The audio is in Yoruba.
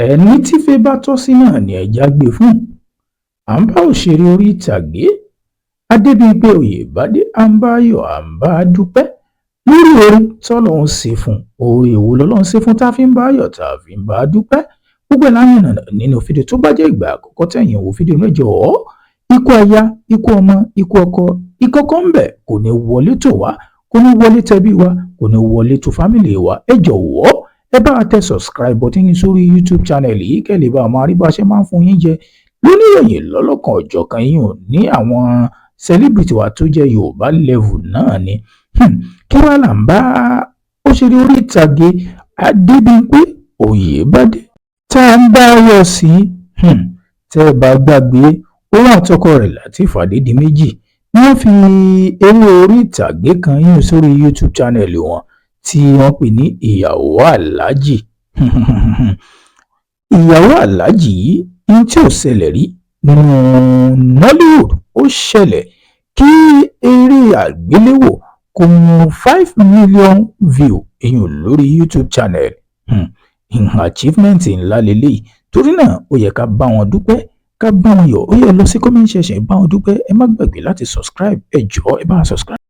ẹni tífẹ́ bá tọ́ sí náà ni ẹja gbé fún. À ń bá òṣèré orí ìtàgé Adébímpé Oyèbádé à ń bá yọ̀ à ń bá dúpẹ́ lórí oore tọ́lọ́run ṣe fún. Oore wo lọ́lọ́run ṣe fún tá a fi ń bá yọ̀ tá a fi ń bá dúpẹ́. Gbogbo ẹ̀ láyìn nànà nínú fídíò. Tó bá jẹ́ ìgbà àkọ́kọ́ tẹ̀yin wo fídíò náà, jọ̀ọ́ ikú aya, ikú ọmọ, ikú ọkọ, ìkọ̀kọ̀ ń bẹ kò ní wọlé tọ̀ wá, kò ní wọlé tẹbí wa, kò ní wọlé tó fámìlì wa. Ẹ jọ̀wọ́ ẹ bá tẹ subscribe button yín sórí YouTube channel yìí kẹ́ lè bá máa rí bá ṣe máa ń fún yín jẹ lónìròyìn lọ́lọ́kan ọ̀jọ̀kan yín ò ní àwọn celebrity wa tó jẹ́ Yorùbá level náà ni. Kí wàá là ń bá òṣèré orí ìtàgé Adébímpé Oyèbádé tá a ń bá yọ̀ sí. Tẹ́ ẹ bá gbàgbé òun àtọkọ rẹ̀ Lateef Adédìméjì ni wọ́n fi eré orí ìtàgé kan yín sórí YouTube channel wọn tí wọ́n pè ní Ìyàwó Aláàjì. Ìyàwó Aláàjì yìí ní tí ò ṣẹlẹ̀ rí nínú Nollywood. Ó ṣẹlẹ̀ kí eré àgbéléwò kò mú 5 million view èyàn lórí YouTube channel. Achievement ńlá lélẹ́yìí, torí náà ó yẹ ká bá wọn dúpẹ́, ká bá wọn yọ̀. Ó yẹ lọ sí comment section bá wọn dúpẹ́. Ẹ má gbàgbé láti subscribe. Ẹ jọ̀ọ́ ẹ bá subscribe.